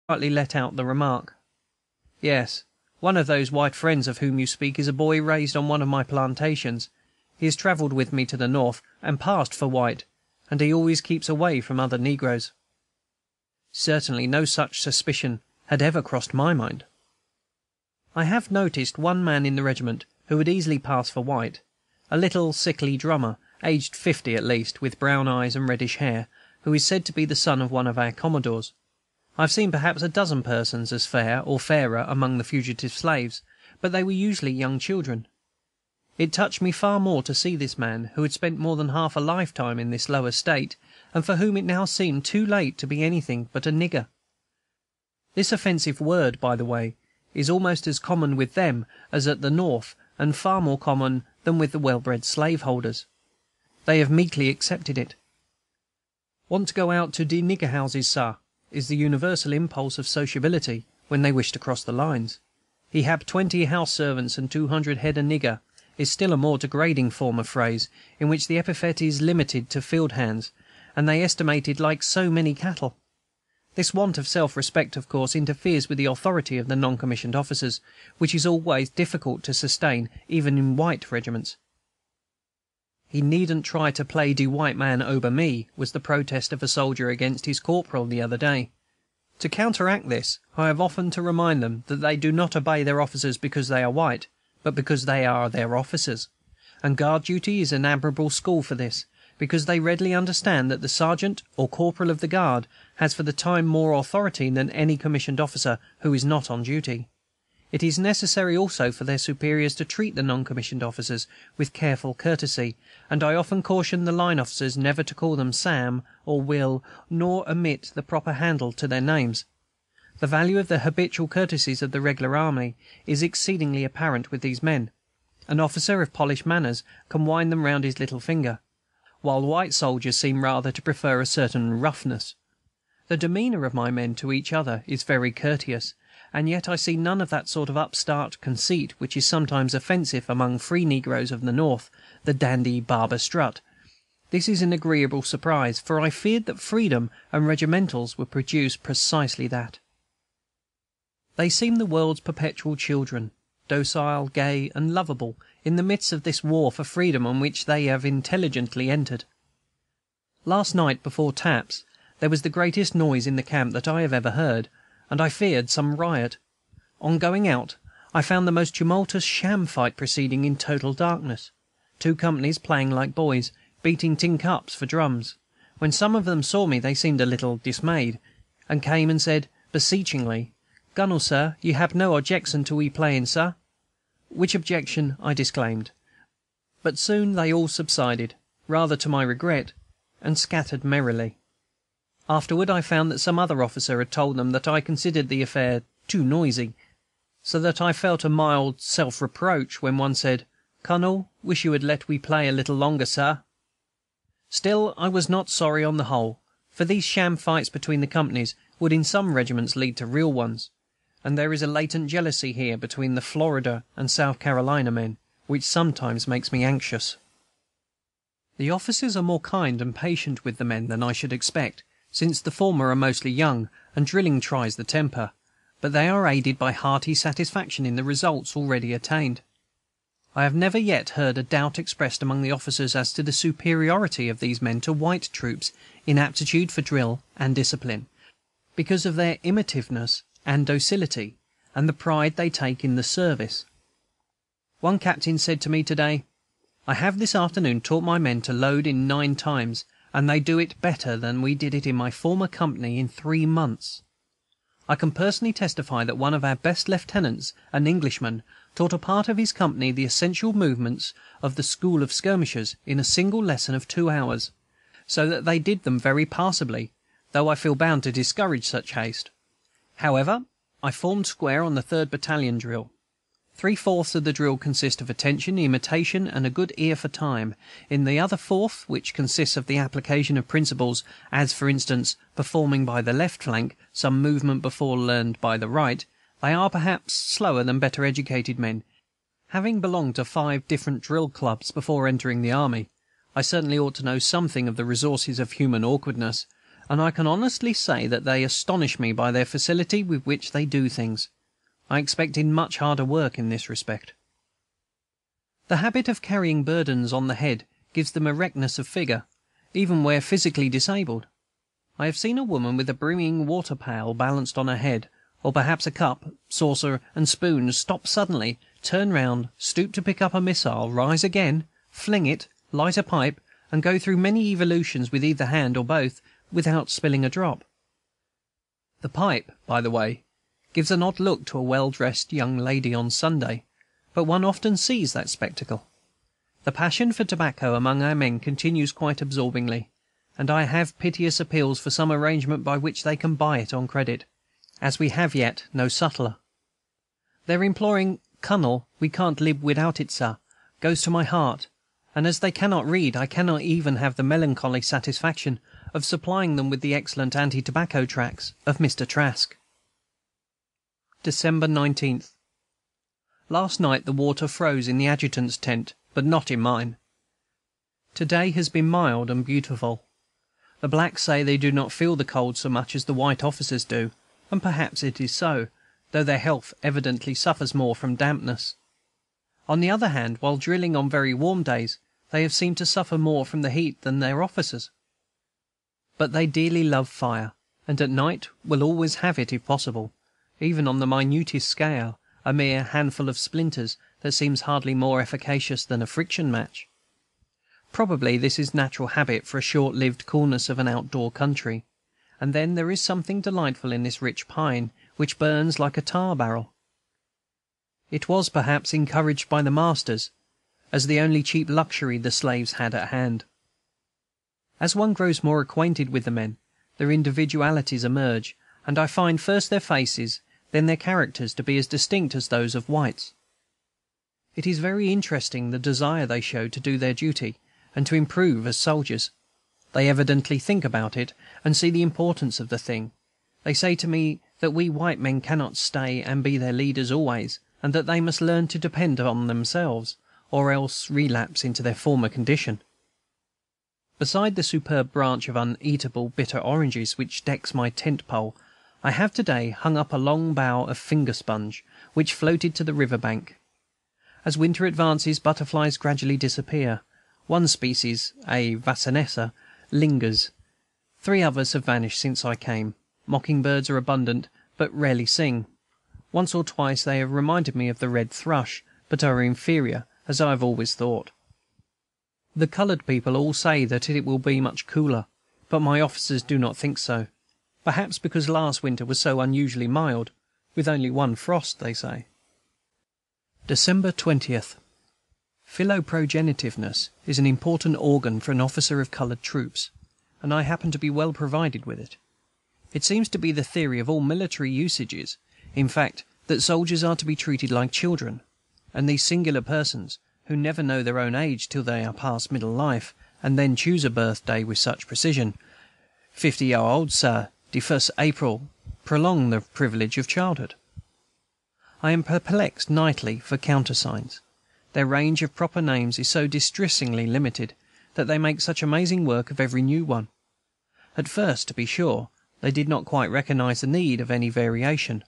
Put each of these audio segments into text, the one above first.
quietly let out the remark. "Yes, one of those white friends of whom you speak is a boy raised on one of my plantations. He has travelled with me to the North, and passed for white, and he always keeps away from other negroes." Certainly no such suspicion had ever crossed my mind. I have noticed one man in the regiment who would easily pass for white, a little sickly drummer, aged 50 at least, with brown eyes and reddish hair, who is said to be the son of one of our commodores. I have seen perhaps a dozen persons as fair or fairer among the fugitive slaves, but they were usually young children. It touched me far more to see this man, who had spent more than half a lifetime in this lower state, and for whom it now seemed too late to be anything but a nigger. This offensive word, by the way, is almost as common with them as at the North, and far more common than with the well-bred slaveholders. They have meekly accepted it. "Want to go out to de nigger houses, sah," is the universal impulse of sociability when they wish to cross the lines. "He hab 20 house servants and 200 head of nigger," is still a more degrading form of phrase, in which the epithet is limited to field hands, and they estimated like so many cattle. This want of self-respect, of course, interferes with the authority of the non-commissioned officers, which is always difficult to sustain, even in white regiments. "He needn't try to play de white man ober me," was the protest of a soldier against his corporal the other day. To counteract this, I have often to remind them that they do not obey their officers because they are white, but because they are their officers; and guard duty is an admirable school for this, because they readily understand that the sergeant or corporal of the guard has for the time more authority than any commissioned officer who is not on duty. It is necessary also for their superiors to treat the non-commissioned officers with careful courtesy, and I often caution the line officers never to call them Sam or Will, nor omit the proper handle to their names. The value of the habitual courtesies of the regular army is exceedingly apparent with these men. An officer of polished manners can wind them round his little finger, while white soldiers seem rather to prefer a certain roughness. The demeanor of my men to each other is very courteous, and yet I see none of that sort of upstart conceit which is sometimes offensive among free negroes of the North, the dandy barber strut. This is an agreeable surprise, for I feared that freedom and regimentals would produce precisely that. They seem the world's perpetual children, docile, gay, and lovable, in the midst of this war for freedom on which they have intelligently entered. Last night, before taps, there was the greatest noise in the camp that I have ever heard, and I feared some riot. On going out, I found the most tumultuous sham fight proceeding in total darkness, 2 companies playing like boys, beating tin cups for drums. When some of them saw me, they seemed a little dismayed, and came and said, beseechingly, "Gunnel, sir, you hab no objection to we playing, sir?" Which objection I disclaimed. But soon they all subsided, rather to my regret, and scattered merrily. Afterward I found that some other officer had told them that I considered the affair too noisy, so that I felt a mild self-reproach when one said, "Cunnel, wish you had let we play a little longer, sir." Still, I was not sorry on the whole, for these sham fights between the companies would in some regiments lead to real ones, and there is a latent jealousy here between the Florida and South Carolina men, which sometimes makes me anxious. The officers are more kind and patient with the men than I should expect, since the former are mostly young, and drilling tries the temper, but they are aided by hearty satisfaction in the results already attained. I have never yet heard a doubt expressed among the officers as to the superiority of these men to white troops in aptitude for drill and discipline, because of their imitiveness and docility, and the pride they take in the service. One captain said to me to-day, "I have this afternoon taught my men to load in 9 times, and they do it better than we did it in my former company in 3 months." I can personally testify that one of our best lieutenants, an Englishman, taught a part of his company the essential movements of the school of skirmishers in a single lesson of 2 hours, so that they did them very passably, though I feel bound to discourage such haste. However, I formed square on the 3rd Battalion drill. 3/4 of the drill consists of attention, imitation, and a good ear for time. In the other fourth, which consists of the application of principles, as, for instance, performing by the left flank some movement before learned by the right, they are perhaps slower than better educated men. Having belonged to 5 different drill clubs before entering the army, I certainly ought to know something of the resources of human awkwardness, and I can honestly say that they astonish me by their facility with which they do things. I expected much harder work in this respect. The habit of carrying burdens on the head gives them erectness of figure, even where physically disabled. I have seen a woman with a brimming water pail balanced on her head, or perhaps a cup, saucer, and spoon, stop suddenly, turn round, stoop to pick up a missile, rise again, fling it, light a pipe, and go through many evolutions with either hand or both without spilling a drop. The pipe, by the way, gives an odd look to a well-dressed young lady on Sunday, but one often sees that spectacle. The passion for tobacco among our men continues quite absorbingly, and I have piteous appeals for some arrangement by which they can buy it on credit, as we have yet no sutler. Their imploring "Cunnel, we can't lib without it, sir," goes to my heart, and as they cannot read, I cannot even have the melancholy satisfaction of supplying them with the excellent anti-tobacco tracts of Mr. Trask. December 19th. Last night the water froze in the adjutant's tent, but not in mine. To-day has been mild and beautiful. The blacks say they do not feel the cold so much as the white officers do, and perhaps it is so, though their health evidently suffers more from dampness. On the other hand, while drilling on very warm days, they have seemed to suffer more from the heat than their officers. But they dearly love fire, and at night will always have it if possible, even on the minutest scale, a mere handful of splinters that seems hardly more efficacious than a friction match. Probably this is natural habit for a short-lived coolness of an outdoor country, and then there is something delightful in this rich pine, which burns like a tar-barrel. It was perhaps encouraged by the masters, as the only cheap luxury the slaves had at hand. As one grows more acquainted with the men, their individualities emerge, and I find first their faces, then their characters, to be as distinct as those of whites. It is very interesting the desire they show to do their duty, and to improve as soldiers. They evidently think about it, and see the importance of the thing. They say to me that we white men cannot stay and be their leaders always, and that they must learn to depend on themselves, or else relapse into their former condition. Beside the superb branch of uneatable bitter oranges which decks my tent-pole, I have to-day hung up a long bough of finger-sponge, which floated to the river-bank. As winter advances, butterflies gradually disappear. One species, a vasanessa, lingers. 3 others have vanished since I came. Mocking-birds are abundant, but rarely sing. Once or twice they have reminded me of the red thrush, but are inferior, as I have always thought. The colored people all say that it will be much cooler, but my officers do not think so, perhaps because last winter was so unusually mild, with only 1 frost, they say. December 20th. Philoprogenitiveness is an important organ for an officer of colored troops, and I happen to be well provided with it. It seems to be the theory of all military usages, in fact, that soldiers are to be treated like children, and these singular persons, who never know their own age till they are past middle life, and then choose a birthday with such precision. 50-year old, sir, the 1st April, prolong the privilege of childhood. I am perplexed nightly for countersigns. Their range of proper names is so distressingly limited that they make such amazing work of every new one. At first, to be sure, they did not quite recognize the need of any variation.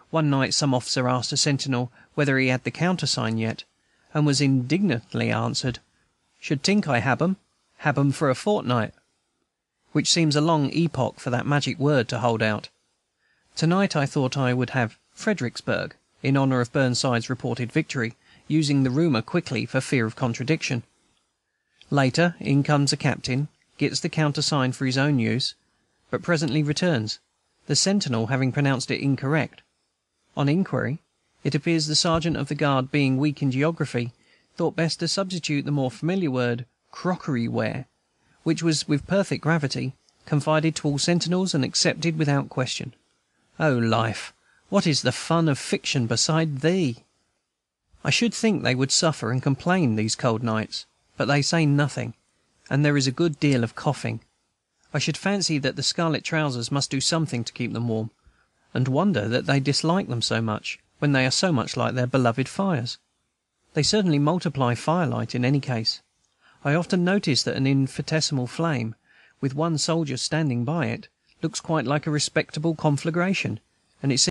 One night some officer asked a sentinel whether he had the countersign yet, and was indignantly answered, "Should think I hab 'em for a fortnight," which seems a long epoch for that magic word to hold out. Tonight I thought I would have Fredericksburg, in honor of Burnside's reported victory, using the rumor quickly for fear of contradiction. Later, in comes a captain, gets the countersign for his own use, but presently returns, the sentinel having pronounced it incorrect. On inquiry, it appears the sergeant of the guard, being weak in geography, thought best to substitute the more familiar word crockery-ware, which was, with perfect gravity, confided to all sentinels and accepted without question. O life, what is the fun of fiction beside thee? I should think they would suffer and complain these cold nights, but they say nothing, and there is a good deal of coughing. I should fancy that the scarlet trousers must do something to keep them warm, and wonder that they dislike them so much, when they are so much like their beloved fires. They certainly multiply firelight in any case. I often notice that an infinitesimal flame, with one soldier standing by it, looks quite like a respectable conflagration, and it seems